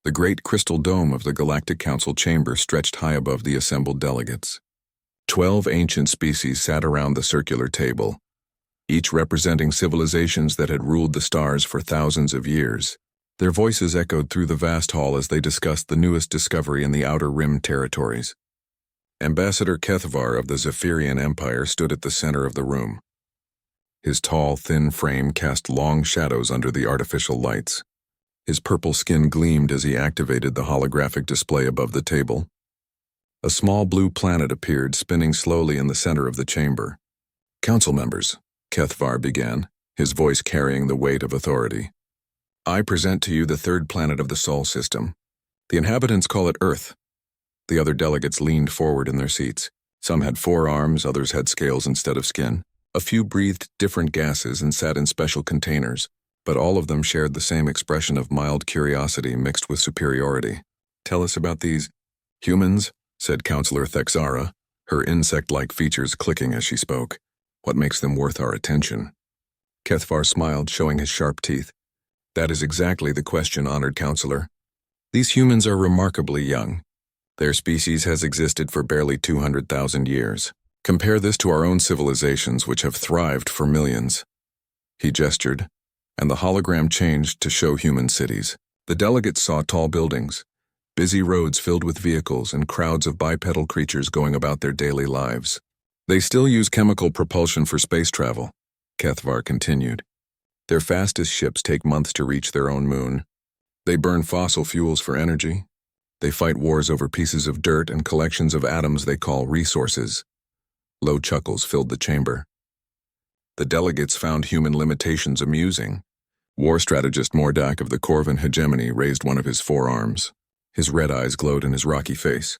The great crystal dome of the Galactic Council chamber stretched high above the assembled delegates. 12 ancient species sat around the circular table, each representing civilizations that had ruled the stars for thousands of years. Their voices echoed through the vast hall as they discussed the newest discovery in the Outer Rim territories. Ambassador Kethvar of the Zephyrian Empire stood at the center of the room. His tall, thin frame cast long shadows under the artificial lights. His purple skin gleamed as he activated the holographic display above the table. A small blue planet appeared, spinning slowly in the center of the chamber. "Council members," Kethvar began, his voice carrying the weight of authority. "I present to you the third planet of the Sol system. The inhabitants call it Earth." The other delegates leaned forward in their seats. Some had 4 arms, others had scales instead of skin. A few breathed different gases and sat in special containers, but all of them shared the same expression of mild curiosity mixed with superiority. "Tell us about these humans," said Counselor Thexara, her insect-like features clicking as she spoke. "What makes them worth our attention?" Kethvar smiled, showing his sharp teeth. "That is exactly the question, honored counselor. These humans are remarkably young. Their species has existed for barely 200,000 years. Compare this to our own civilizations, which have thrived for millions." He gestured, and the hologram changed to show human cities. The delegates saw tall buildings, busy roads filled with vehicles, and crowds of bipedal creatures going about their daily lives. "They still use chemical propulsion for space travel," Kethvar continued. "Their fastest ships take months to reach their own moon. They burn fossil fuels for energy. They fight wars over pieces of dirt and collections of atoms they call resources." Low chuckles filled the chamber. The delegates found human limitations amusing. War strategist Mordak of the Corvan hegemony raised one of his forearms. His red eyes glowed in his rocky face.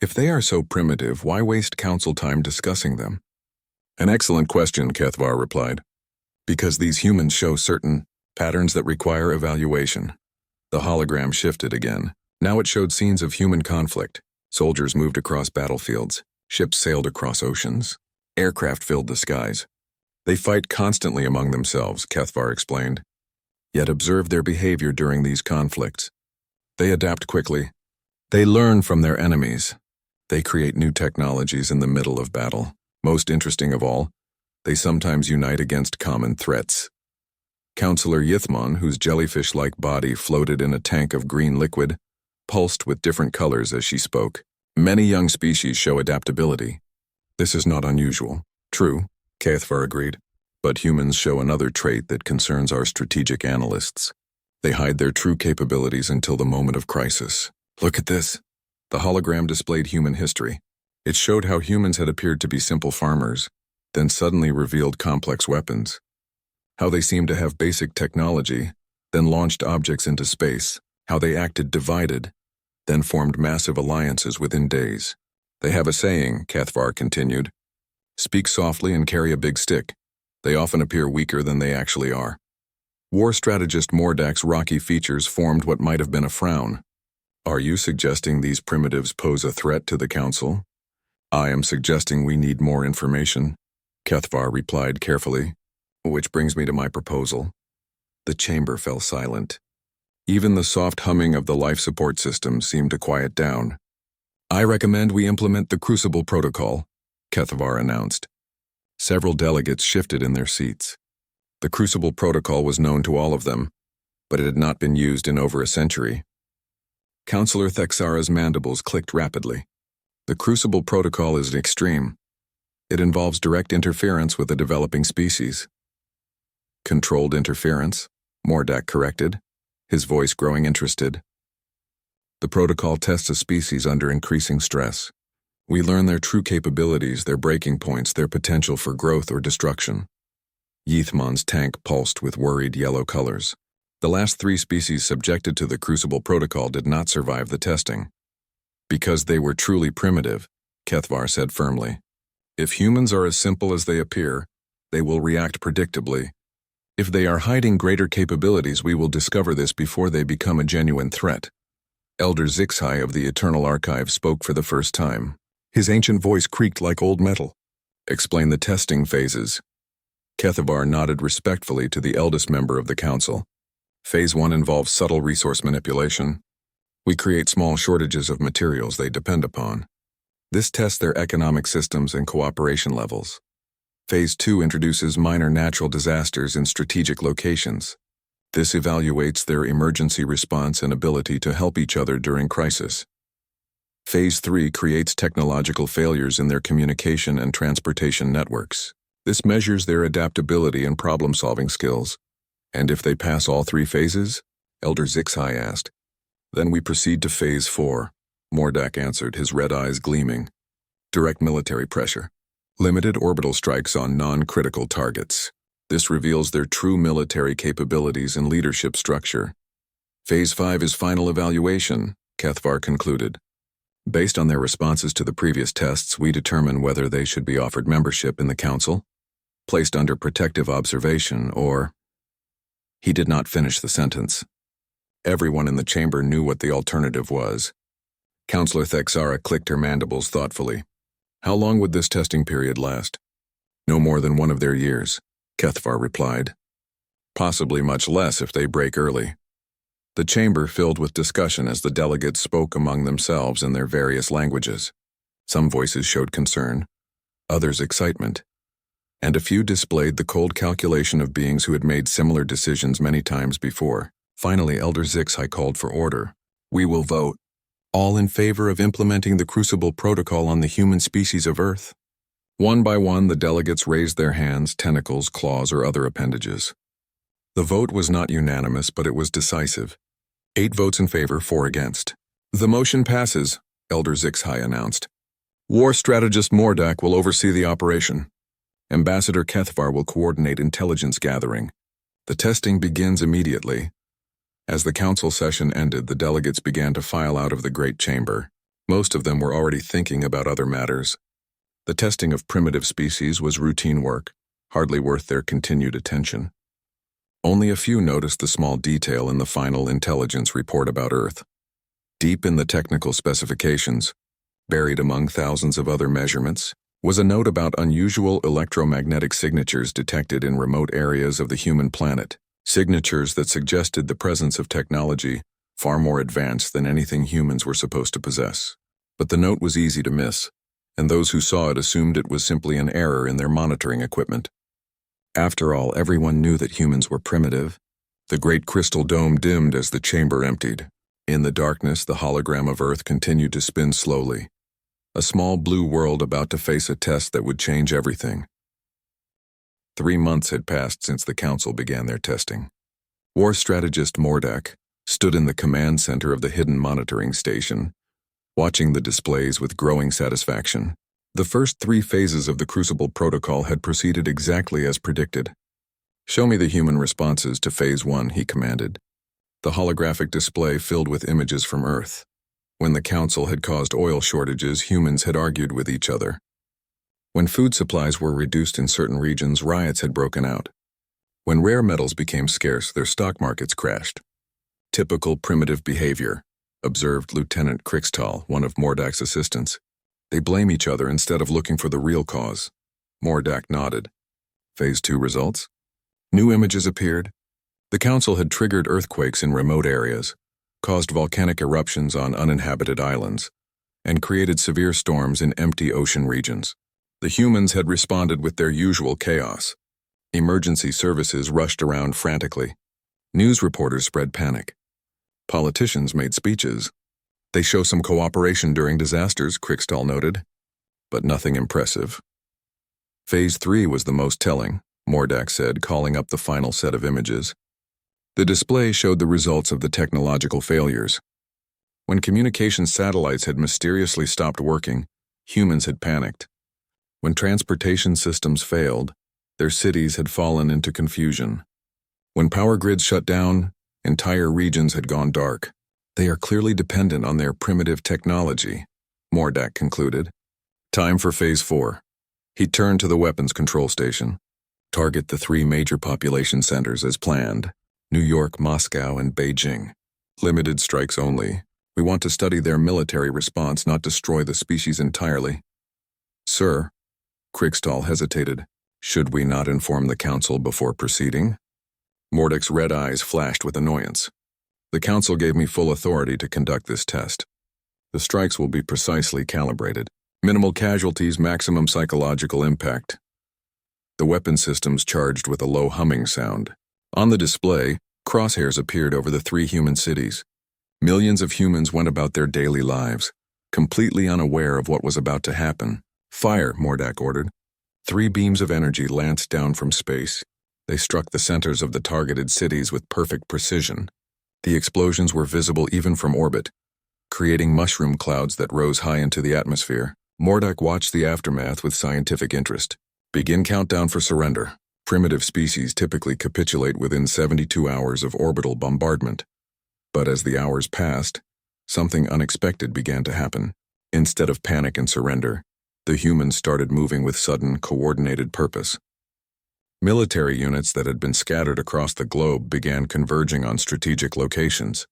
"If they are so primitive, why waste council time discussing them?" "An excellent question," Kethvar replied. "Because these humans show certain patterns that require evaluation." The hologram shifted again. Now it showed scenes of human conflict. Soldiers moved across battlefields. Ships sailed across oceans. Aircraft filled the skies. "They fight constantly among themselves," Kethvar explained. "Yet observe their behavior during these conflicts. They adapt quickly. They learn from their enemies. They create new technologies in the middle of battle. Most interesting of all, they sometimes unite against common threats." Counselor Yithmon, whose jellyfish-like body floated in a tank of green liquid, pulsed with different colors as she spoke. "Many young species show adaptability. This is not unusual." "True," Kethvar agreed. "But humans show another trait that concerns our strategic analysts. They hide their true capabilities until the moment of crisis. Look at this." The hologram displayed human history. It showed how humans had appeared to be simple farmers, then suddenly revealed complex weapons. How they seemed to have basic technology, then launched objects into space. How they acted divided, then formed massive alliances within days. "They have a saying," Kethvar continued. "Speak softly and carry a big stick. They often appear weaker than they actually are." War strategist Mordak's rocky features formed what might have been a frown. "Are you suggesting these primitives pose a threat to the Council?" "I am suggesting we need more information," Kethvar replied carefully. "Which brings me to my proposal." The chamber fell silent. Even the soft humming of the life support system seemed to quiet down. "I recommend we implement the Crucible Protocol," Kethvar announced. Several delegates shifted in their seats. The Crucible Protocol was known to all of them, but it had not been used in over a century. Counselor Thexara's mandibles clicked rapidly. "The Crucible Protocol is extreme. It involves direct interference with a developing species." "Controlled interference," Mordak corrected, his voice growing interested. "The protocol tests a species under increasing stress. We learn their true capabilities, their breaking points, their potential for growth or destruction." Yithmon's tank pulsed with worried yellow colors. The last 3 species subjected to the Crucible Protocol did not survive the testing. "Because they were truly primitive," Kethvar said firmly. "If humans are as simple as they appear, they will react predictably. If they are hiding greater capabilities, we will discover this before they become a genuine threat." Elder Zixai of the Eternal Archive spoke for the first time. His ancient voice creaked like old metal. "Explain the testing phases." Kethvar nodded respectfully to the eldest member of the council. "Phase 1 involves subtle resource manipulation. We create small shortages of materials they depend upon. This tests their economic systems and cooperation levels. Phase 2 introduces minor natural disasters in strategic locations. This evaluates their emergency response and ability to help each other during crisis. Phase 3 creates technological failures in their communication and transportation networks. This measures their adaptability and problem-solving skills. And if they pass all 3 phases? Elder Sci-Fi asked. Then we proceed to Phase 4. Mordak answered, his red eyes gleaming. Direct military pressure. Limited orbital strikes on non-critical targets. This reveals their true military capabilities and leadership structure. Phase 5 is final evaluation, Kethvar concluded. Based on their responses to the previous tests, we determine whether they should be offered membership in the Council, placed under protective observation, or... He did not finish the sentence. Everyone in the chamber knew what the alternative was. Counselor Thexara clicked her mandibles thoughtfully. How long would this testing period last? No more than 1 of their years, Kethvar replied. Possibly much less if they break early. The chamber filled with discussion as the delegates spoke among themselves in their various languages. Some voices showed concern, others excitement, and a few displayed the cold calculation of beings who had made similar decisions many times before. Finally, Elder Sci-Fi called for order. We will vote. All in favor of implementing the Crucible Protocol on the human species of Earth? One by one, the delegates raised their hands, tentacles, claws, or other appendages. The vote was not unanimous, but it was decisive. 8 votes in favor, 4 against. The motion passes, Elder Sci-Fi announced. War strategist Mordak will oversee the operation. Ambassador Kethvar will coordinate intelligence gathering. The testing begins immediately. As the council session ended, the delegates began to file out of the great chamber. Most of them were already thinking about other matters. The testing of primitive species was routine work, hardly worth their continued attention. Only a few noticed the small detail in the final intelligence report about Earth. Deep in the technical specifications, buried among thousands of other measurements, was a note about unusual electromagnetic signatures detected in remote areas of the human planet, signatures that suggested the presence of technology far more advanced than anything humans were supposed to possess. But the note was easy to miss, and those who saw it assumed it was simply an error in their monitoring equipment. After all, everyone knew that humans were primitive. The great crystal dome dimmed as the chamber emptied. In the darkness, the hologram of Earth continued to spin slowly. A small blue world about to face a test that would change everything. 3 months had passed since the council began their testing. War strategist Mordak stood in the command center of the hidden monitoring station, watching the displays with growing satisfaction. The first 3 phases of the Crucible Protocol had proceeded exactly as predicted. Show me the human responses to Phase 1, he commanded. The holographic display filled with images from Earth. When the Council had caused oil shortages, humans had argued with each other. When food supplies were reduced in certain regions, riots had broken out. When rare metals became scarce, their stock markets crashed. Typical primitive behavior, observed Lieutenant Krixtal, one of Mordak's assistants. They blame each other instead of looking for the real cause. Mordak nodded. Phase 2 results? New images appeared. The Council had triggered earthquakes in remote areas, caused volcanic eruptions on uninhabited islands, and created severe storms in empty ocean regions. The humans had responded with their usual chaos. Emergency services rushed around frantically. News reporters spread panic. Politicians made speeches. They show some cooperation during disasters, Krixtal noted, but nothing impressive. Phase 3 was the most telling, Mordak said, calling up the final set of images. The display showed the results of the technological failures. When communication satellites had mysteriously stopped working, humans had panicked. When transportation systems failed, their cities had fallen into confusion. When power grids shut down, entire regions had gone dark. They are clearly dependent on their primitive technology, Mordak concluded. Time for Phase 4. He turned to the weapons control station. Target the 3 major population centers as planned: New York, Moscow, and Beijing. Limited strikes only. We want to study their military response, not destroy the species entirely. Sir, Krixtal hesitated. Should we not inform the Council before proceeding? Mordak's red eyes flashed with annoyance. The Council gave me full authority to conduct this test. The strikes will be precisely calibrated. Minimal casualties, maximum psychological impact. The weapon systems charged with a low humming sound. On the display, crosshairs appeared over the 3 human cities. Millions of humans went about their daily lives, completely unaware of what was about to happen. Fire, Mordak ordered. 3 beams of energy lanced down from space. They struck the centers of the targeted cities with perfect precision. The explosions were visible even from orbit, creating mushroom clouds that rose high into the atmosphere. Mordak watched the aftermath with scientific interest. Begin countdown for surrender. Primitive species typically capitulate within 72 hours of orbital bombardment. But as the hours passed, something unexpected began to happen. Instead of panic and surrender, the humans started moving with sudden, coordinated purpose. Military units that had been scattered across the globe began converging on strategic locations.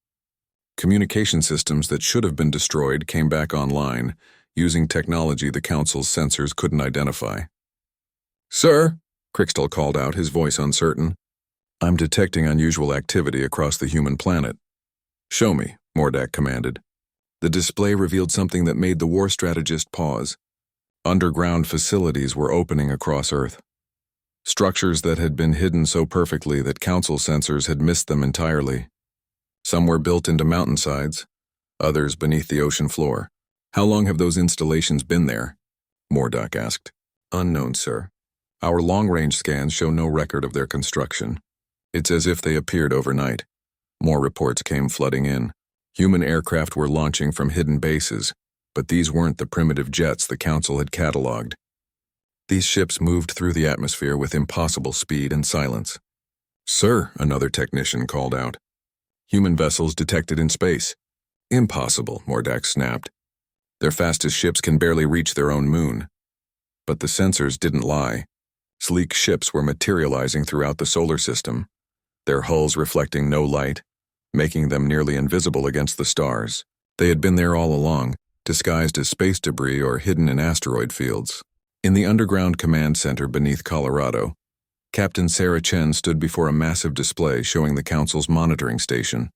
Communication systems that should have been destroyed came back online, using technology the Council's sensors couldn't identify. "Sir," Crixtal called out, his voice uncertain. "I'm detecting unusual activity across the human planet." "Show me," Mordak commanded. The display revealed something that made the war strategist pause. Underground facilities were opening across Earth. Structures that had been hidden so perfectly that Council sensors had missed them entirely. Some were built into mountainsides, others beneath the ocean floor. "How long have those installations been there?" Mordak asked. "Unknown, sir. Our long-range scans show no record of their construction. It's as if they appeared overnight." More reports came flooding in. Human aircraft were launching from hidden bases, but these weren't the primitive jets the Council had catalogued. These ships moved through the atmosphere with impossible speed and silence. "Sir," another technician called out. "Human vessels detected in space." "Impossible," Mordak snapped. "Their fastest ships can barely reach their own moon." But the sensors didn't lie. Sleek ships were materializing throughout the solar system, their hulls reflecting no light, making them nearly invisible against the stars. They had been there all along, disguised as space debris or hidden in asteroid fields. In the underground command center beneath Colorado, Captain Sarah Chen stood before a massive display showing the Council's monitoring station.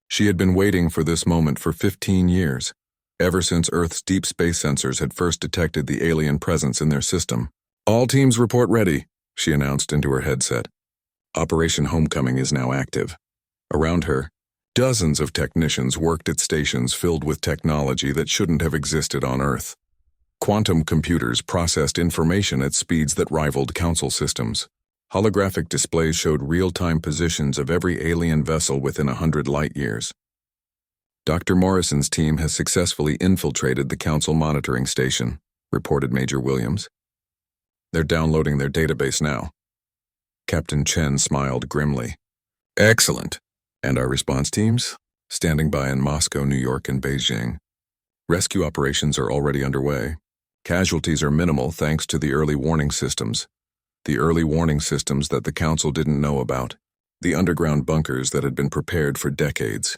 She had been waiting for this moment for 15 years, ever since Earth's deep space sensors had first detected the alien presence in their system. "All teams report ready," she announced into her headset. Operation Homecoming is now active. Around her, dozens of technicians worked at stations filled with technology that shouldn't have existed on Earth. Quantum computers processed information at speeds that rivaled Council systems. Holographic displays showed real-time positions of every alien vessel within 100 light-years. "Dr. Morrison's team has successfully infiltrated the Council monitoring station," reported Major Williams. "They're downloading their database now." Captain Chen smiled grimly. "Excellent. And our response teams? Standing by in Moscow, New York, and Beijing. Rescue operations are already underway. Casualties are minimal thanks to the early warning systems. The early warning systems that the Council didn't know about. The underground bunkers that had been prepared for decades.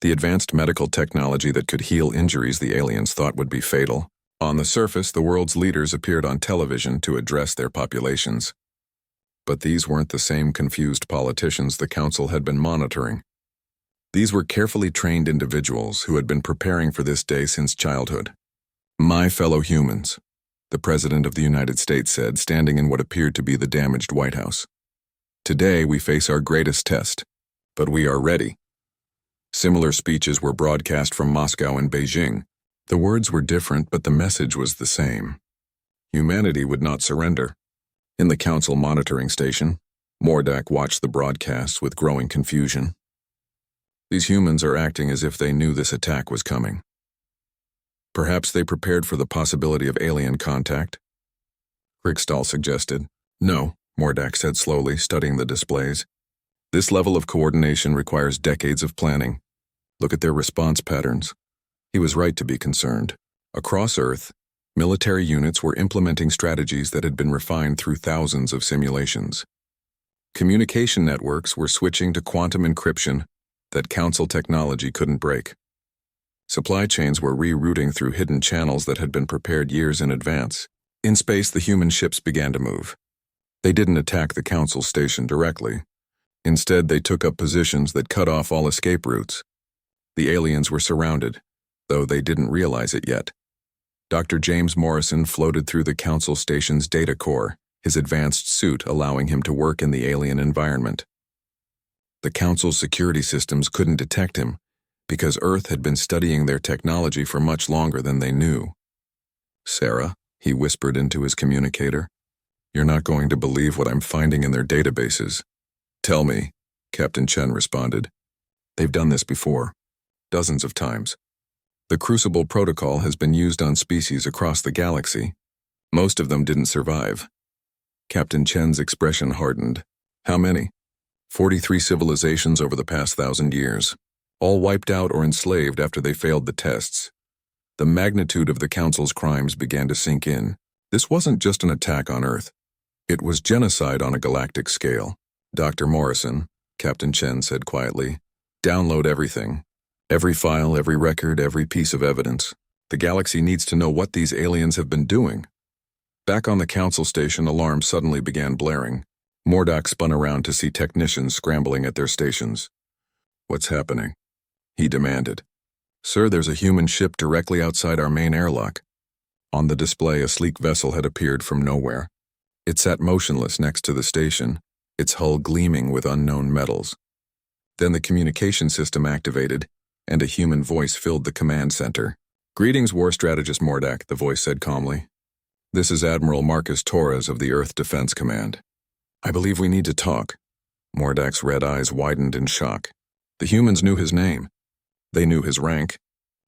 The advanced medical technology that could heal injuries the aliens thought would be fatal. On the surface, the world's leaders appeared on television to address their populations. But these weren't the same confused politicians the Council had been monitoring. These were carefully trained individuals who had been preparing for this day since childhood. "My fellow humans," the President of the United States said, standing in what appeared to be the damaged White House. "Today we face our greatest test, but we are ready." Similar speeches were broadcast from Moscow and Beijing. The words were different, but the message was the same. Humanity would not surrender. In the Council monitoring station, Mordak watched the broadcasts with growing confusion. These humans are acting as if they knew this attack was coming. Perhaps they prepared for the possibility of alien contact? Kriegstall suggested. "No," Mordak said slowly, studying the displays. "This level of coordination requires decades of planning. Look at their response patterns." He was right to be concerned. Across Earth, military units were implementing strategies that had been refined through thousands of simulations. Communication networks were switching to quantum encryption that Council technology couldn't break. Supply chains were rerouting through hidden channels that had been prepared years in advance. In space, the human ships began to move. They didn't attack the Council station directly. Instead, they took up positions that cut off all escape routes. The aliens were surrounded, though they didn't realize it yet. Dr. James Morrison floated through the Council Station's data core, his advanced suit allowing him to work in the alien environment. The Council's security systems couldn't detect him, because Earth had been studying their technology for much longer than they knew. "Sarah," he whispered into his communicator, "you're not going to believe what I'm finding in their databases." "Tell me," Captain Chen responded. "They've done this before, dozens of times. The Crucible Protocol has been used on species across the galaxy. Most of them didn't survive." Captain Chen's expression hardened. "How many?" 43 civilizations over the past 1,000 years, all wiped out or enslaved after they failed the tests. The magnitude of the Council's crimes began to sink in. This wasn't just an attack on Earth. It was genocide on a galactic scale. "Dr. Morrison," Captain Chen said quietly, "download everything. Every file, every record, every piece of evidence. The galaxy needs to know what these aliens have been doing." Back on the Council Station, alarms suddenly began blaring. Mordak spun around to see technicians scrambling at their stations. "What's happening?" he demanded. "Sir, there's a human ship directly outside our main airlock." On the display, a sleek vessel had appeared from nowhere. It sat motionless next to the station, its hull gleaming with unknown metals. Then the communication system activated, and a human voice filled the command center. "Greetings, War Strategist Mordak," the voice said calmly. "This is Admiral Marcus Torres of the Earth Defense Command. I believe we need to talk." Mordak's red eyes widened in shock. The humans knew his name. They knew his rank.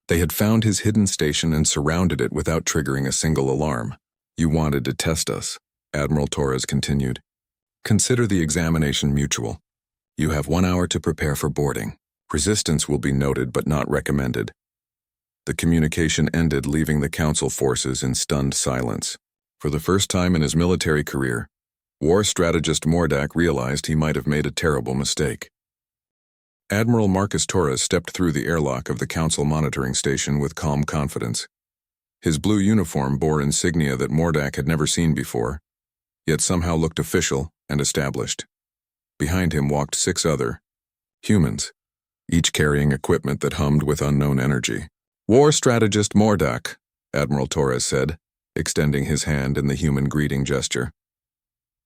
They had found his hidden station and surrounded it without triggering a single alarm. "You wanted to test us," Admiral Torres continued. "Consider the examination mutual. You have 1 hour to prepare for boarding. Resistance will be noted but not recommended." The communication ended, leaving the Council forces in stunned silence. For the first time in his military career, War Strategist Mordak realized he might have made a terrible mistake. Admiral Marcus Torres stepped through the airlock of the Council monitoring station with calm confidence. His blue uniform bore insignia that Mordak had never seen before, yet somehow looked official and established. Behind him walked 6 other humans, each carrying equipment that hummed with unknown energy. "War Strategist Mordak," Admiral Torres said, extending his hand in the human greeting gesture.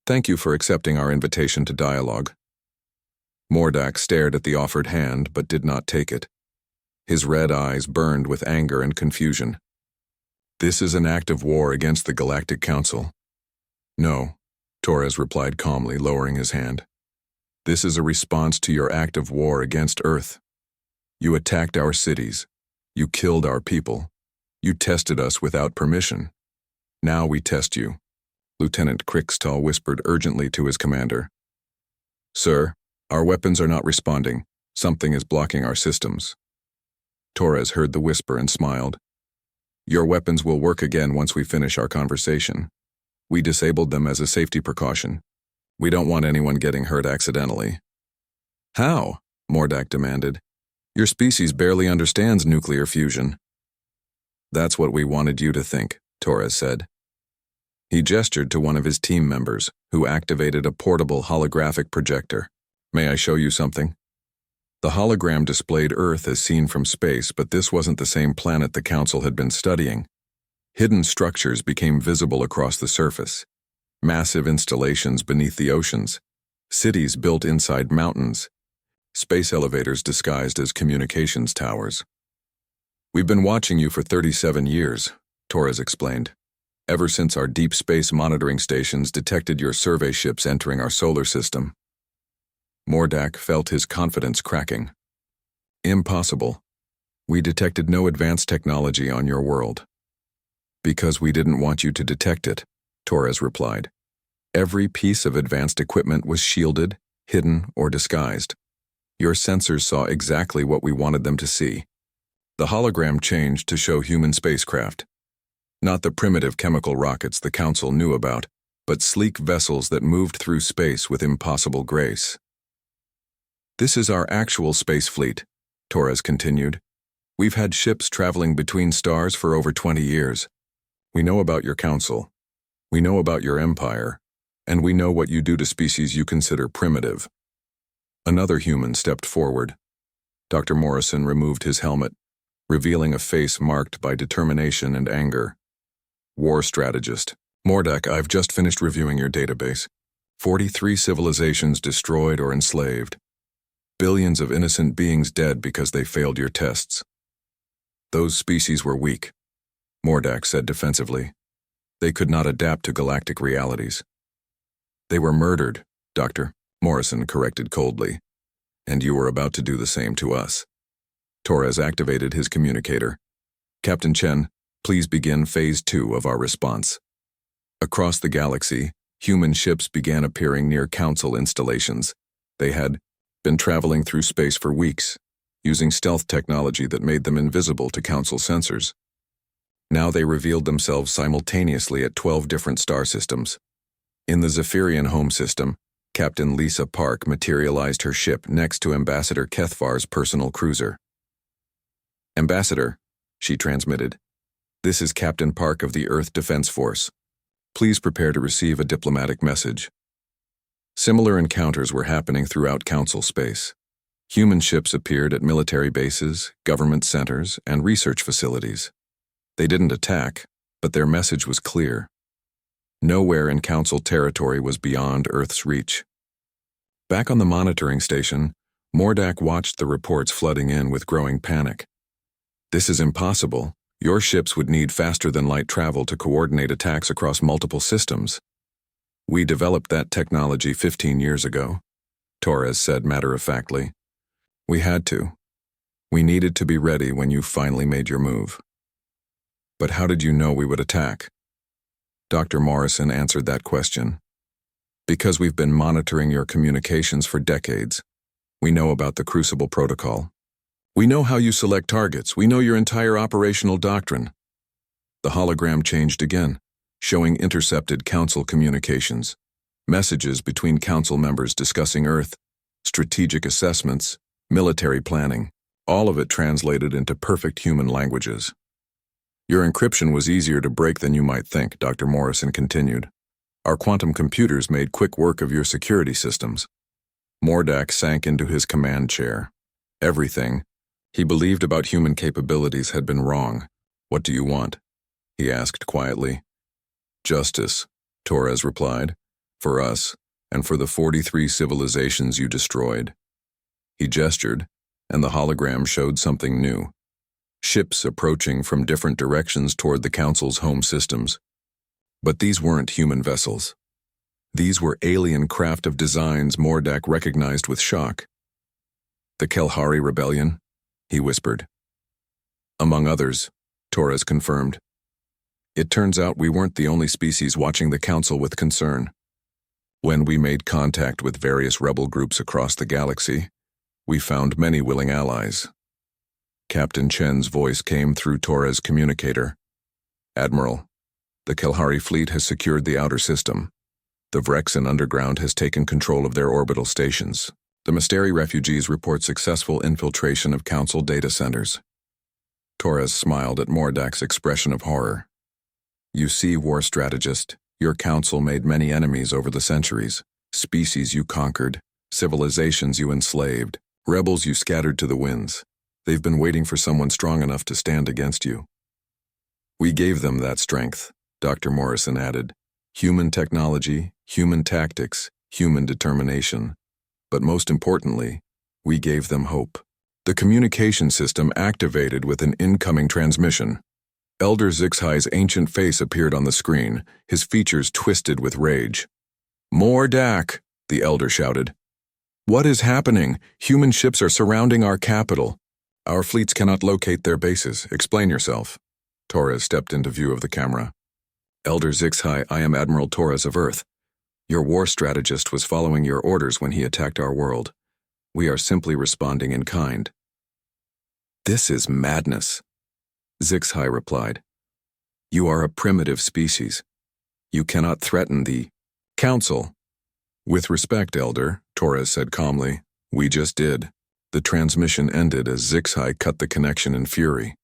"Thank you for accepting our invitation to dialogue." Mordak stared at the offered hand but did not take it. His red eyes burned with anger and confusion. "This is an act of war against the Galactic Council." "No," Torres replied calmly, lowering his hand. "This is a response to your act of war against Earth. You attacked our cities. You killed our people. You tested us without permission. Now we test you." Lieutenant Krickstall whispered urgently to his commander. "Sir, our weapons are not responding. Something is blocking our systems." Torres heard the whisper and smiled. "Your weapons will work again once we finish our conversation. We disabled them as a safety precaution. We don't want anyone getting hurt accidentally." "How?" Mordak demanded. "Your species barely understands nuclear fusion." "That's what we wanted you to think," Torres said. He gestured to one of his team members, who activated a portable holographic projector. "May I show you something?" The hologram displayed Earth as seen from space, but this wasn't the same planet the Council had been studying. Hidden structures became visible across the surface. Massive installations beneath the oceans. Cities built inside mountains. Space elevators disguised as communications towers. "We've been watching you for 37 years, Torres explained. "Ever since our deep space monitoring stations detected your survey ships entering our solar system." Mordak felt his confidence cracking. "Impossible. We detected no advanced technology on your world." "Because we didn't want you to detect it," Torres replied. "Every piece of advanced equipment was shielded, hidden, or disguised. Your sensors saw exactly what we wanted them to see." The hologram changed to show human spacecraft. Not the primitive chemical rockets the Council knew about, but sleek vessels that moved through space with impossible grace. "This is our actual space fleet," Torres continued. "We've had ships traveling between stars for over 20 years. We know about your Council. We know about your empire. And we know what you do to species you consider primitive." Another human stepped forward. Dr. Morrison removed his helmet, revealing a face marked by determination and anger. War strategist. Mordak, I've just finished reviewing your database. 43 civilizations destroyed or enslaved. Billions of innocent beings dead because they failed your tests. Those species were weak, Mordak said defensively. They could not adapt to galactic realities. They were murdered, Dr. Morrison corrected coldly. And you were about to do the same to us. Torres activated his communicator. Captain Chen, please begin Phase 2 of our response. Across the galaxy, human ships began appearing near Council installations. They had been traveling through space for weeks, using stealth technology that made them invisible to Council sensors. Now they revealed themselves simultaneously at 12 different star systems. In the Zephyrian home system, Captain Lisa Park materialized her ship next to Ambassador Kethvar's personal cruiser. Ambassador, she transmitted, this is Captain Park of the Earth Defense Force. Please prepare to receive a diplomatic message. Similar encounters were happening throughout Council space. Human ships appeared at military bases, government centers, and research facilities. They didn't attack, but their message was clear. Nowhere in Council territory was beyond Earth's reach. Back on the monitoring station, Mordak watched the reports flooding in with growing panic. This is impossible. Your ships would need faster-than-light travel to coordinate attacks across multiple systems. We developed that technology 15 years ago, Torres said matter-of-factly. We had to. We needed to be ready when you finally made your move. But how did you know we would attack? Dr. Morrison answered that question. Because we've been monitoring your communications for decades. We know about the Crucible Protocol. We know how you select targets. We know your entire operational doctrine. The hologram changed again, showing intercepted Council communications, messages between Council members discussing Earth, strategic assessments, military planning, all of it translated into perfect human languages. Your encryption was easier to break than you might think, Dr. Morrison continued. Our quantum computers made quick work of your security systems. Mordak sank into his command chair. Everything he believed about human capabilities had been wrong. What do you want? He asked quietly. Justice, Torres replied. For us, and for the 43 civilizations you destroyed. He gestured, and the hologram showed something new. Ships approaching from different directions toward the Council's home systems. But these weren't human vessels. These were alien craft of designs Mordak recognized with shock. The Kelhari Rebellion, he whispered. Among others, Torres confirmed. It turns out we weren't the only species watching the Council with concern. When we made contact with various rebel groups across the galaxy, we found many willing allies. Captain Chen's voice came through Torres' communicator. Admiral, the Kelhari fleet has secured the outer system. The Vrexen underground has taken control of their orbital stations. The Mysteri refugees report successful infiltration of Council data centers. Torres smiled at Mordak's expression of horror. You see, war strategist, your Council made many enemies over the centuries. Species you conquered, civilizations you enslaved, rebels you scattered to the winds. They've been waiting for someone strong enough to stand against you. We gave them that strength, Dr. Morrison added. Human technology, human tactics, human determination. But most importantly, we gave them hope. The communication system activated with an incoming transmission. Elder Zixhai's ancient face appeared on the screen, his features twisted with rage. Mordak, the Elder shouted. What is happening? Human ships are surrounding our capital. Our fleets cannot locate their bases. Explain yourself. Torres stepped into view of the camera. Elder Zixhai, I am Admiral Torres of Earth. Your war strategist was following your orders when he attacked our world. We are simply responding in kind. This is madness, Zixhai replied. You are a primitive species. You cannot threaten the Council. With respect, Elder, Torres said calmly, we just did. The transmission ended as Zixhai cut the connection in fury.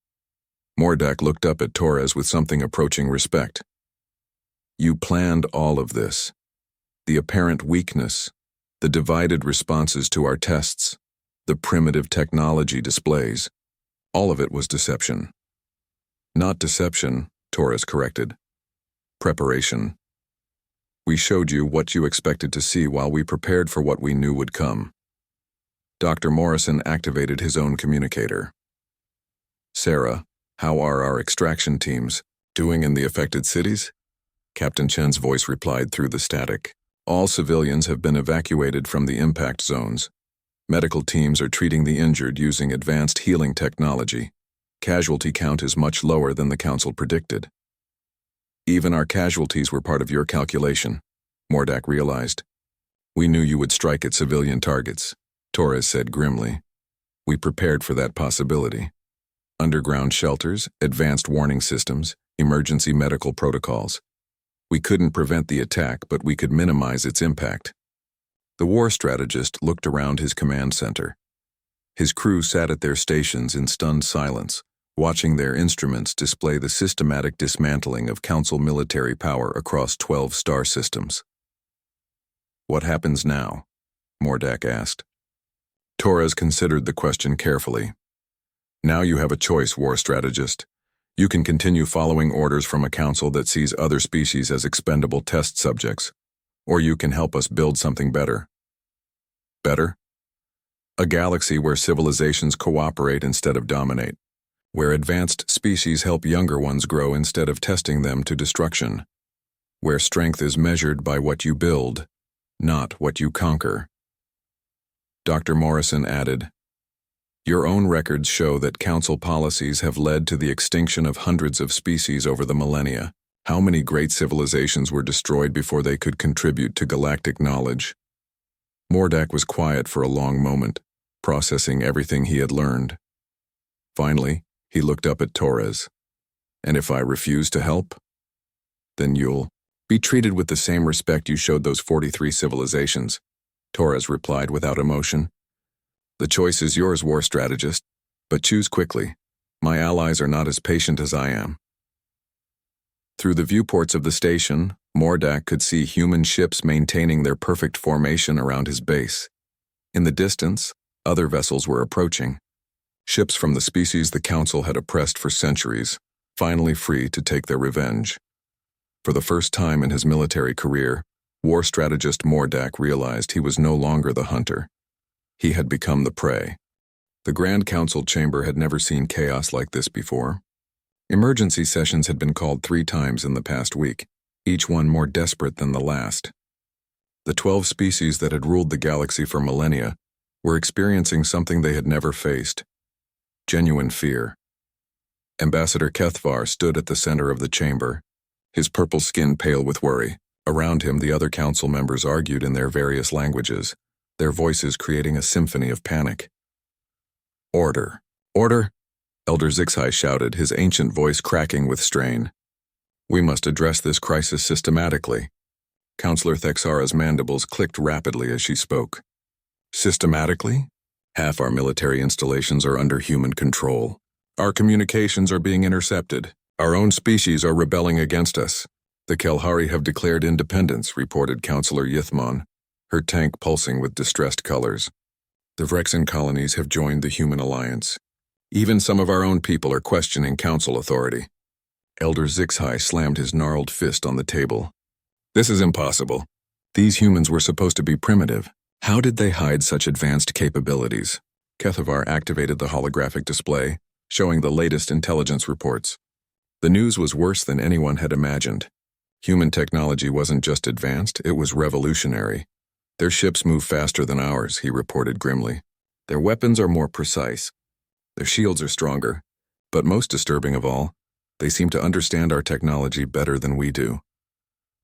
Mordak looked up at Torres with something approaching respect. You planned all of this. The apparent weakness, The divided responses to our tests, the primitive technology displays, all of it was deception. Not deception, Torres corrected. Preparation. We showed you what you expected to see while we prepared for what we knew would come. Dr. Morrison activated his own communicator. Sarah, how are our extraction teams doing in the affected cities? Captain Chen's voice replied through the static. All civilians have been evacuated from the impact zones. Medical teams are treating the injured using advanced healing technology. Casualty count is much lower than the Council predicted. Even our casualties were part of your calculation, Mordak realized. We knew you would strike at civilian targets, Torres said grimly. We prepared for that possibility. Underground shelters, advanced warning systems, emergency medical protocols. We couldn't prevent the attack, but we could minimize its impact. The war strategist looked around his command center. His crew sat at their stations in stunned silence, watching their instruments display the systematic dismantling of Council military power across 12 star systems. What happens now? Mordak asked. Torres considered the question carefully. Now you have a choice, war strategist. You can continue following orders from a council that sees other species as expendable test subjects, or you can help us build something better. Better? A galaxy where civilizations cooperate instead of dominate, where advanced species help younger ones grow instead of testing them to destruction, where strength is measured by what you build, not what you conquer. Dr. Morrison added, your own records show that Council policies have led to the extinction of hundreds of species over the millennia. How many great civilizations were destroyed before they could contribute to galactic knowledge? Mordak was quiet for a long moment, processing everything he had learned. Finally, he looked up at Torres. And if I refuse to help? Then you'll be treated with the same respect you showed those 43 civilizations, Torres replied without emotion. The choice is yours, war strategist, but choose quickly. My allies are not as patient as I am. Through the viewports of the station, Mordak could see human ships maintaining their perfect formation around his base. In the distance, other vessels were approaching. Ships from the species the Council had oppressed for centuries, finally free to take their revenge. For the first time in his military career, war strategist Mordak realized he was no longer the hunter. He had become the prey. The Grand Council chamber had never seen chaos like this before. Emergency sessions had been called 3 times in the past week, each one more desperate than the last. The 12 species that had ruled the galaxy for millennia were experiencing something they had never faced: genuine fear. Ambassador Kethvar stood at the center of the chamber, his purple skin pale with worry. Around him, the other council members argued in their various languages, their voices creating a symphony of panic. Order! Order! Elder Zixai shouted, his ancient voice cracking with strain. We must address this crisis systematically. Counselor Thexara's mandibles clicked rapidly as she spoke. Systematically? Half our military installations are under human control. Our communications are being intercepted. Our own species are rebelling against us. The Kelhari have declared independence, reported Counselor Yithmon, her tank pulsing with distressed colors. The Vrexen colonies have joined the Human Alliance. Even some of our own people are questioning Council authority. Elder Zixai slammed his gnarled fist on the table. This is impossible. These humans were supposed to be primitive. How did they hide such advanced capabilities? Kethavar activated the holographic display, showing the latest intelligence reports. The news was worse than anyone had imagined. Human technology wasn't just advanced, it was revolutionary. Their ships move faster than ours, he reported grimly. Their weapons are more precise. Their shields are stronger. But most disturbing of all, they seem to understand our technology better than we do.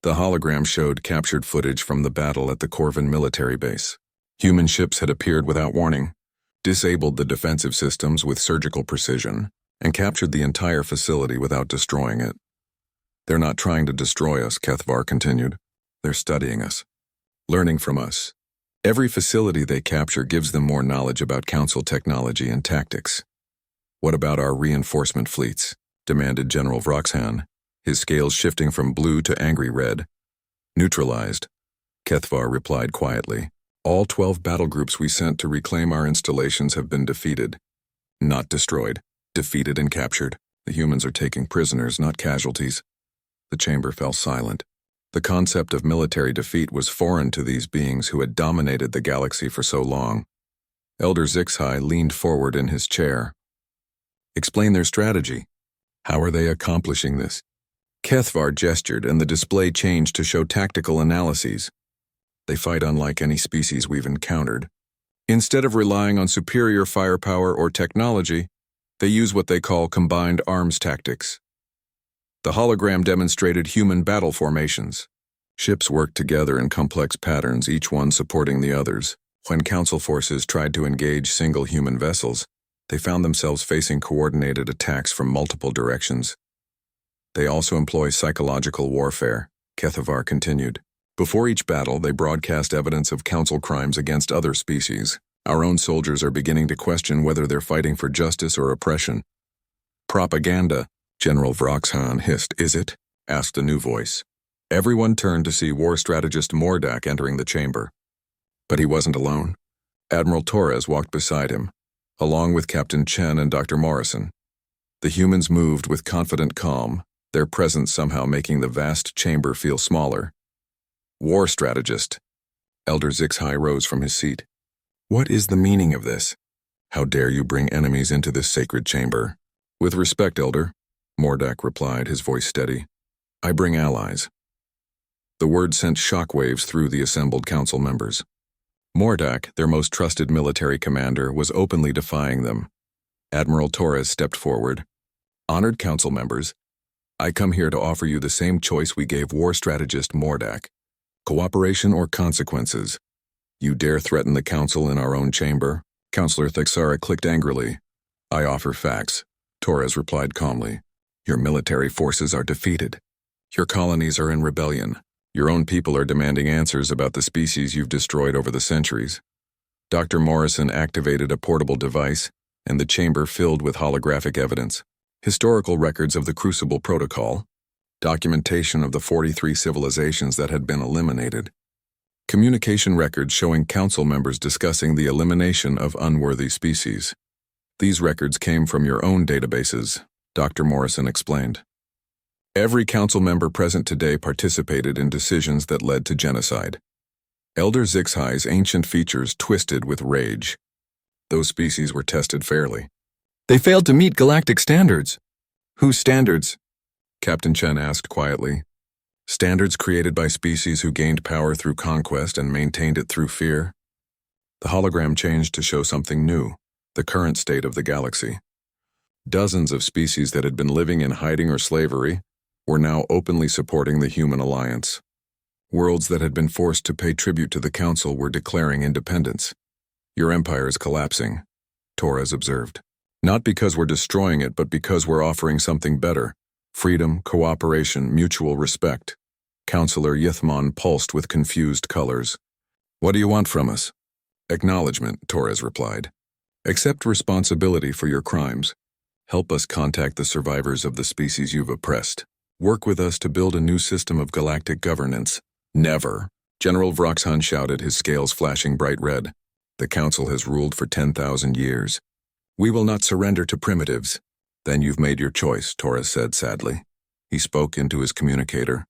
The hologram showed captured footage from the battle at the Corvin military base. Human ships had appeared without warning, disabled the defensive systems with surgical precision, and captured the entire facility without destroying it. They're not trying to destroy us, Kethvar continued. They're studying us, learning from us. Every facility they capture gives them more knowledge about Council technology and tactics. What about our reinforcement fleets? Demanded General Vroxhan, his scales shifting from blue to angry red. Neutralized, Kethvar replied quietly. All 12 battle groups we sent to reclaim our installations have been defeated. Not destroyed. Defeated and captured. The humans are taking prisoners, not casualties. The chamber fell silent. The concept of military defeat was foreign to these beings who had dominated the galaxy for so long. Elder Sci-Fi leaned forward in his chair. Explain their strategy. How are they accomplishing this? Kethvar gestured, and the display changed to show tactical analyses. They fight unlike any species we've encountered. Instead of relying on superior firepower or technology, they use what they call combined arms tactics. The hologram demonstrated human battle formations. Ships worked together in complex patterns, each one supporting the others. When Council forces tried to engage single human vessels, they found themselves facing coordinated attacks from multiple directions. They also employ psychological warfare, Kethvar continued. Before each battle, they broadcast evidence of Council crimes against other species. Our own soldiers are beginning to question whether they're fighting for justice or oppression. Propaganda, General Vroxhan hissed. Is it? Asked a new voice. Everyone turned to see war strategist Mordak entering the chamber. But he wasn't alone. Admiral Torres walked beside him, along with Captain Chen and Dr. Morrison. The humans moved with confident calm, their presence somehow making the vast chamber feel smaller. War strategist. Elder Sci-Fi rose from his seat. What is the meaning of this? How dare you bring enemies into this sacred chamber? With respect, Elder, Mordak replied, his voice steady. I bring allies. The word sent shockwaves through the assembled council members. Mordak, their most trusted military commander, was openly defying them. Admiral Torres stepped forward. Honored council members, I come here to offer you the same choice we gave war strategist Mordak. Cooperation or consequences. You dare threaten the council in our own chamber? Councillor Thexara clicked angrily. I offer facts, Torres replied calmly. Your military forces are defeated. Your colonies are in rebellion. Your own people are demanding answers about the species you've destroyed over the centuries. Dr. Morrison activated a portable device, and the chamber filled with holographic evidence. Historical records of the Crucible Protocol. Documentation of the 43 civilizations that had been eliminated. Communication records showing council members discussing the elimination of unworthy species. These records came from your own databases, Dr. Morrison explained. Every council member present today participated in decisions that led to genocide. Elder Sci-Fi's ancient features twisted with rage. Those species were tested fairly. They failed to meet galactic standards. Whose standards? Captain Chen asked quietly. Standards created by species who gained power through conquest and maintained it through fear. The hologram changed to show something new, the current state of the galaxy. Dozens of species that had been living in hiding or slavery were now openly supporting the human alliance. Worlds that had been forced to pay tribute to the Council were declaring independence. Your empire is collapsing, Torres observed. Not because we're destroying it, but because we're offering something better. Freedom, cooperation, mutual respect. Councillor Yithmon pulsed with confused colors. What do you want from us? Acknowledgement, Torres replied. Accept responsibility for your crimes. Help us contact the survivors of the species you've oppressed. Work with us to build a new system of galactic governance. Never. General Vroxhan shouted, his scales flashing bright red. The Council has ruled for 10,000 years. We will not surrender to primitives. Then you've made your choice, Torres said sadly. He spoke into his communicator.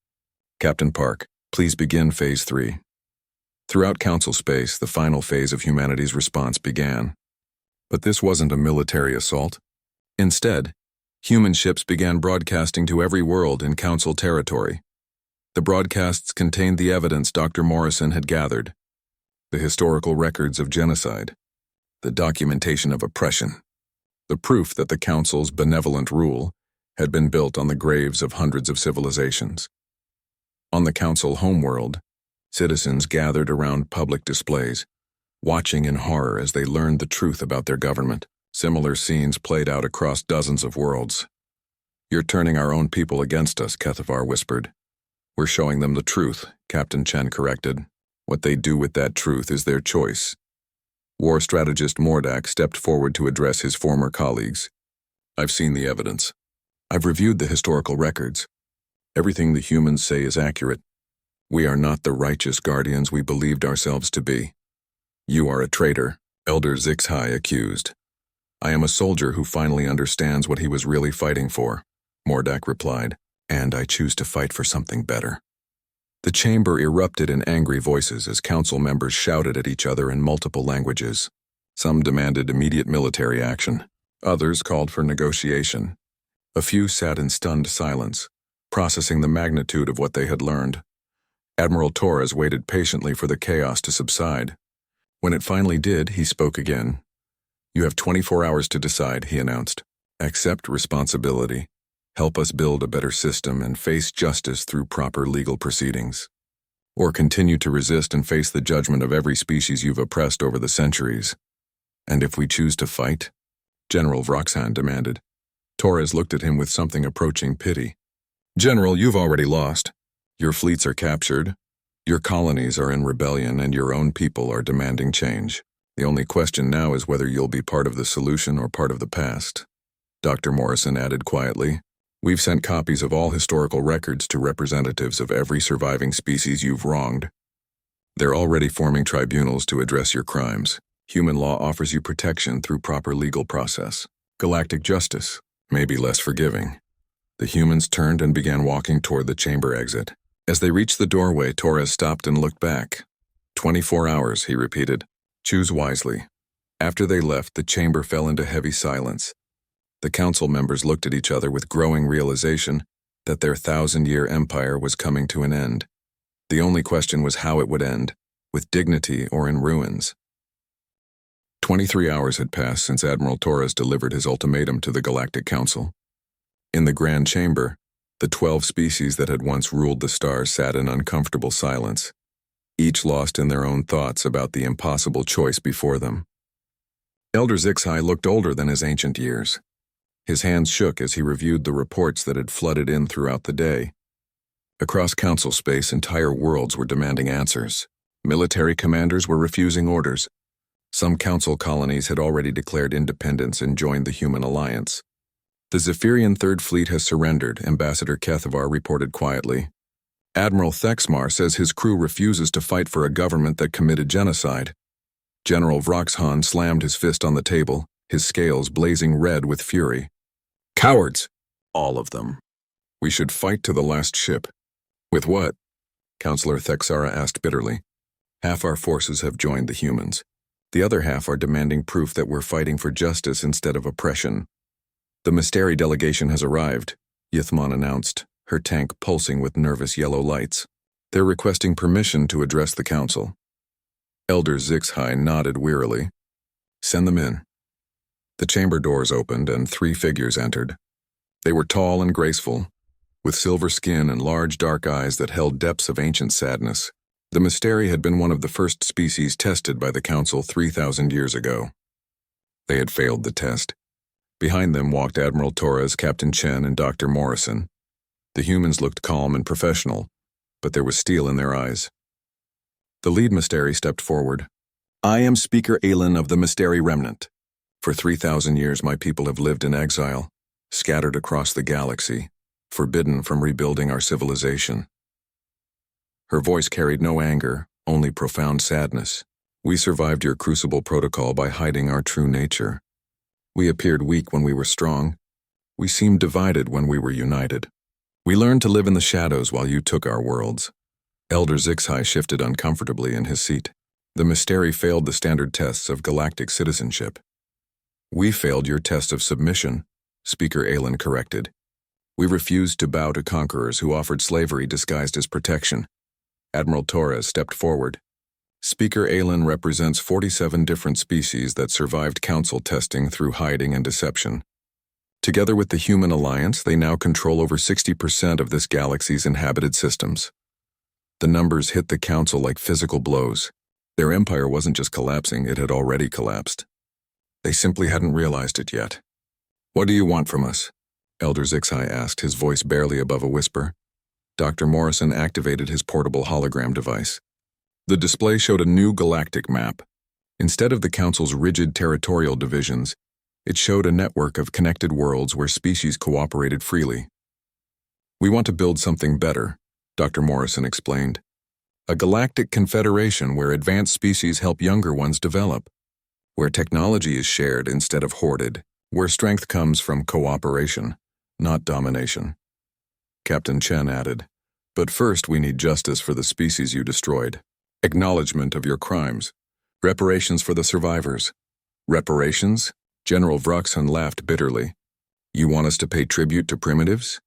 Captain Park, please begin Phase 3. Throughout Council space, the final phase of humanity's response began. But this wasn't a military assault. Instead, human ships began broadcasting to every world in Council territory. The broadcasts contained the evidence Dr. Morrison had gathered. The historical records of genocide. The documentation of oppression. The proof that the Council's benevolent rule had been built on the graves of hundreds of civilizations. On the Council homeworld, citizens gathered around public displays, watching in horror as they learned the truth about their government. Similar scenes played out across dozens of worlds. You're turning our own people against us, Kethvar whispered. We're showing them the truth, Captain Chen corrected. What they do with that truth is their choice. War strategist Mordak stepped forward to address his former colleagues. I've seen the evidence. I've reviewed the historical records. Everything the humans say is accurate. We are not the righteous guardians we believed ourselves to be. You are a traitor, Elder Zixhai accused. I am a soldier who finally understands what he was really fighting for, Mordak replied, and I choose to fight for something better. The chamber erupted in angry voices as council members shouted at each other in multiple languages. Some demanded immediate military action. Others called for negotiation. A few sat in stunned silence, processing the magnitude of what they had learned. Admiral Torres waited patiently for the chaos to subside. When it finally did, he spoke again. You have 24 hours to decide, he announced. Accept responsibility. Help us build a better system and face justice through proper legal proceedings. Or continue to resist and face the judgment of every species you've oppressed over the centuries. And if we choose to fight? General Vroxhan demanded. Torres looked at him with something approaching pity. General, you've already lost. Your fleets are captured. Your colonies are in rebellion and your own people are demanding change. The only question now is whether you'll be part of the solution or part of the past. Dr. Morrison added quietly. We've sent copies of all historical records to representatives of every surviving species you've wronged. They're already forming tribunals to address your crimes. Human law offers you protection through proper legal process. Galactic justice may be less forgiving. The humans turned and began walking toward the chamber exit. As they reached the doorway, Torres stopped and looked back. 24 hours, he repeated. Choose wisely. After they left, the chamber fell into heavy silence. The council members looked at each other with growing realization that their 1,000-year empire was coming to an end. The only question was how it would end, with dignity or in ruins. 23 hours had passed since Admiral Torres delivered his ultimatum to the Galactic Council. In the Grand Chamber, the 12 species that had once ruled the stars sat in uncomfortable silence, each lost in their own thoughts about the impossible choice before them. Elder Zixhai looked older than his ancient years. His hands shook as he reviewed the reports that had flooded in throughout the day. Across council space, entire worlds were demanding answers. Military commanders were refusing orders. Some council colonies had already declared independence and joined the Human Alliance. The Zephyrian Third Fleet has surrendered, Ambassador Kethavar reported quietly. Admiral Thexmar says his crew refuses to fight for a government that committed genocide. General Vroxhan slammed his fist on the table, his scales blazing red with fury. Cowards! All of them. We should fight to the last ship. With what? Councillor Thexara asked bitterly. Half our forces have joined the humans. The other half are demanding proof that we're fighting for justice instead of oppression. The Mysteri delegation has arrived, Yithmon announced, her tank pulsing with nervous yellow lights. They're requesting permission to address the council. Elder Zixhai nodded wearily. Send them in. The chamber doors opened and 3 figures entered. They were tall and graceful, with silver skin and large dark eyes that held depths of ancient sadness. The Mysteri had been one of the first species tested by the council 3,000 years ago. They had failed the test. Behind them walked Admiral Torres, Captain Chen, and Dr. Morrison. The humans looked calm and professional, but there was steel in their eyes. The lead Mysteri stepped forward. I am Speaker Aelin of the Mysteri Remnant. For 3,000 years my people have lived in exile, scattered across the galaxy, forbidden from rebuilding our civilization. Her voice carried no anger, only profound sadness. We survived your crucible protocol by hiding our true nature. We appeared weak when we were strong. We seemed divided when we were united. We learned to live in the shadows while you took our worlds. Elder Zixhai shifted uncomfortably in his seat. The Mysteri failed the standard tests of galactic citizenship. We failed your test of submission, Speaker Aelin corrected. We refused to bow to conquerors who offered slavery disguised as protection. Admiral Torres stepped forward. Speaker Aelin represents 47 different species that survived council testing through hiding and deception. Together with the Human Alliance, they now control over 60% of this galaxy's inhabited systems. The numbers hit the council like physical blows. Their empire wasn't just collapsing, it had already collapsed. They simply hadn't realized it yet. What do you want from us? Elder Zixhai asked, his voice barely above a whisper. Dr. Morrison activated his portable hologram device. The display showed a new galactic map. Instead of the Council's rigid territorial divisions, it showed a network of connected worlds where species cooperated freely. We want to build something better, Dr. Morrison explained. A galactic confederation where advanced species help younger ones develop, where technology is shared instead of hoarded, where strength comes from cooperation, not domination. Captain Chen added, "But first we need justice for the species you destroyed. Acknowledgement of your crimes. Reparations for the survivors." "Reparations?" General Vroxhan laughed bitterly. "You want us to pay tribute to primitives?"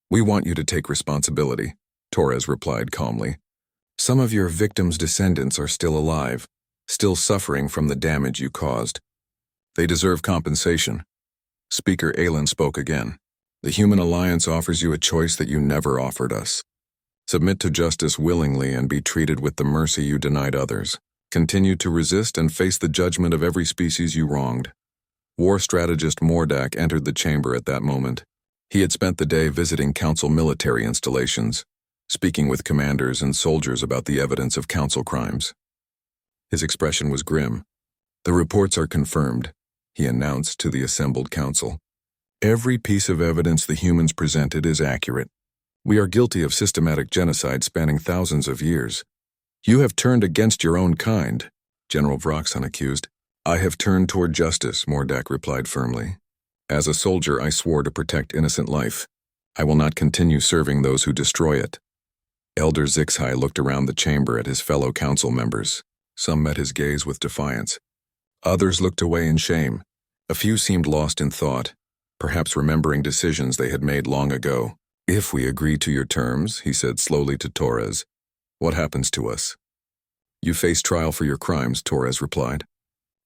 "We want you to take responsibility," Torres replied calmly. "Some of your victims' descendants are still alive, still suffering from the damage you caused. They deserve compensation." Speaker Aylin spoke again. "The Human Alliance offers you a choice that you never offered us. Submit to justice willingly and be treated with the mercy you denied others. Continue to resist and face the judgment of every species you wronged." War strategist Mordak entered the chamber at that moment. He had spent the day visiting Council military installations, speaking with commanders and soldiers about the evidence of Council crimes. His expression was grim. "The reports are confirmed," he announced to the assembled council. "Every piece of evidence the humans presented is accurate. We are guilty of systematic genocide spanning thousands of years. You have turned against your own kind," General Vroxhan accused. "I have turned toward justice," Mordak replied firmly. "As a soldier, I swore to protect innocent life. I will not continue serving those who destroy it." Elder Zixhai looked around the chamber at his fellow council members. Some met his gaze with defiance. Others looked away in shame. A few seemed lost in thought, perhaps remembering decisions they had made long ago. "If we agree to your terms," he said slowly to Torres, "what happens to us?" "You face trial for your crimes," Torres replied.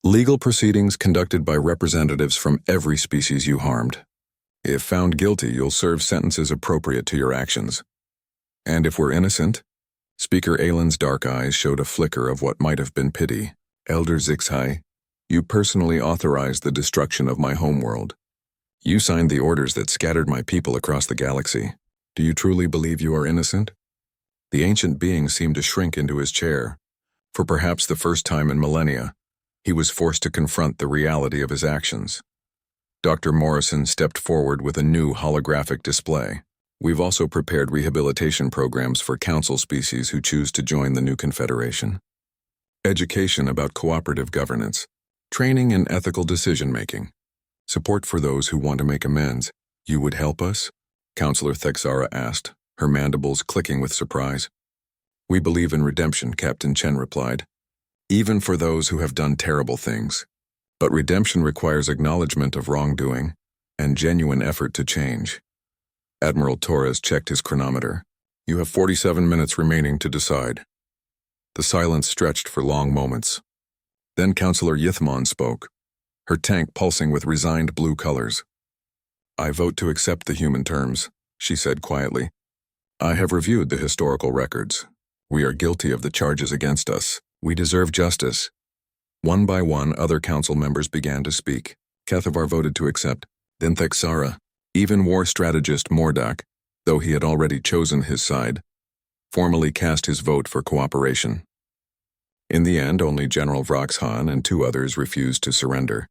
"Legal proceedings conducted by representatives from every species you harmed. If found guilty, you'll serve sentences appropriate to your actions. And if we're innocent?" Speaker Aylin's dark eyes showed a flicker of what might have been pity. "Elder Zixhai, you personally authorized the destruction of my homeworld. You signed the orders that scattered my people across the galaxy. Do you truly believe you are innocent?" The ancient being seemed to shrink into his chair. For perhaps the first time in millennia, he was forced to confront the reality of his actions. Dr. Morrison stepped forward with a new holographic display. "We've also prepared rehabilitation programs for Council species who choose to join the new Confederation. Education about cooperative governance, training in ethical decision-making, support for those who want to make amends. You would help us?" Counselor Thexara asked, her mandibles clicking with surprise. "We believe in redemption," Captain Chen replied, "even for those who have done terrible things. But redemption requires acknowledgement of wrongdoing and genuine effort to change." Admiral Torres checked his chronometer. "You have 47 minutes remaining to decide." The silence stretched for long moments. Then Counselor Yithmon spoke, her tank pulsing with resigned blue colors. "I vote to accept the human terms," she said quietly. "I have reviewed the historical records. We are guilty of the charges against us. We deserve justice." One by one, other council members began to speak. Kethavar voted to accept, then Thexara. Even war strategist Mordak, though he had already chosen his side, formally cast his vote for cooperation. In the end, only General Vroxhan and 2 others refused to surrender.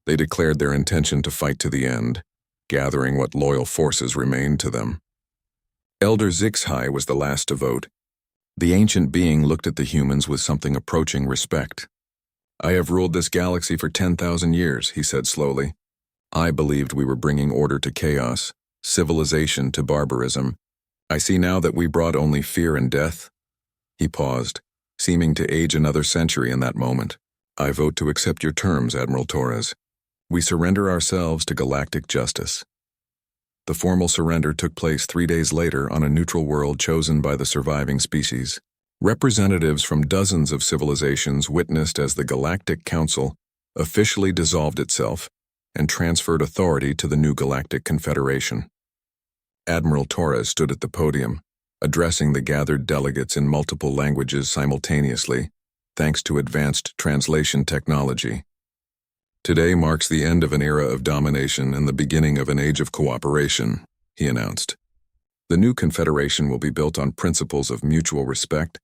They declared their intention to fight to the end, gathering what loyal forces remained to them. Elder Zixhai was the last to vote. The ancient being looked at the humans with something approaching respect. "I have ruled this galaxy for 10,000 years, he said slowly. I believed we were bringing order to chaos, civilization to barbarism. I see now that we brought only fear and death." He paused, seeming to age another century in that moment. "I vote to accept your terms, Admiral Torres. We surrender ourselves to galactic justice." The formal surrender took place 3 days later on a neutral world chosen by the surviving species. Representatives from dozens of civilizations witnessed as the Galactic Council officially dissolved itself and transferred authority to the new Galactic Confederation. Admiral Torres stood at the podium, addressing the gathered delegates in multiple languages simultaneously, thanks to advanced translation technology. "Today marks the end of an era of domination and the beginning of an age of cooperation," he announced. "The new Confederation will be built on principles of mutual respect,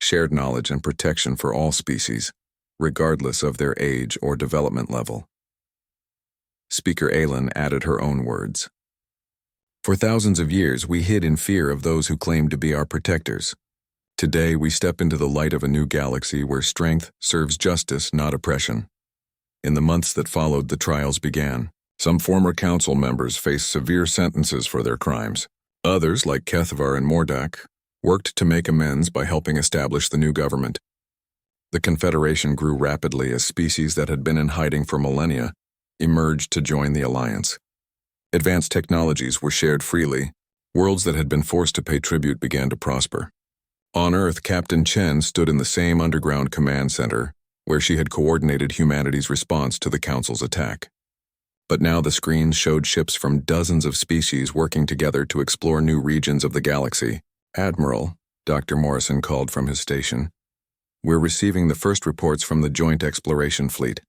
shared knowledge, and protection for all species, regardless of their age or development level." Speaker Aylin added her own words. "For thousands of years, we hid in fear of those who claimed to be our protectors. Today, we step into the light of a new galaxy where strength serves justice, not oppression. In the months that followed, the trials began. Some former council members faced severe sentences for their crimes. Others, like Kethvar and Mordak, worked to make amends by helping establish the new government. The Confederation grew rapidly as species that had been in hiding for millennia emerged to join the alliance. Advanced technologies were shared freely. Worlds that had been forced to pay tribute began to prosper. On Earth, Captain Chen stood in the same underground command center where she had coordinated humanity's response to the Council's attack. But now the screens showed ships from dozens of species working together to explore new regions of the galaxy. "Admiral," Dr. Morrison called from his station, "we're receiving the first reports from the Joint Exploration Fleet.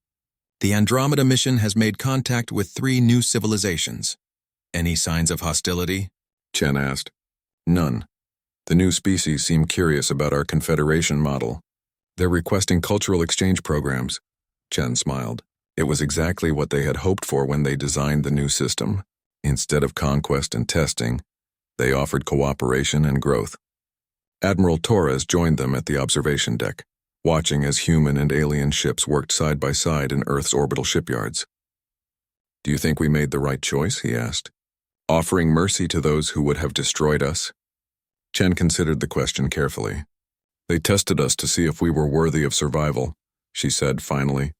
The Andromeda mission has made contact with 3 new civilizations. Any signs of hostility?" Chen asked. "None. The new species seem curious about our Confederation model. They're requesting cultural exchange programs." Chen smiled. It was exactly what they had hoped for when they designed the new system. Instead of conquest and testing, they offered cooperation and growth. Admiral Torres joined them at the observation deck, watching as human and alien ships worked side by side in Earth's orbital shipyards. "Do you think we made the right choice?" he asked. "Offering mercy to those who would have destroyed us?" Chen considered the question carefully. "They tested us to see if we were worthy of survival," she said finally.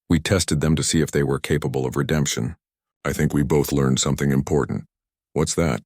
"We tested them to see if they were capable of redemption. I think we both learned something important." "What's that?"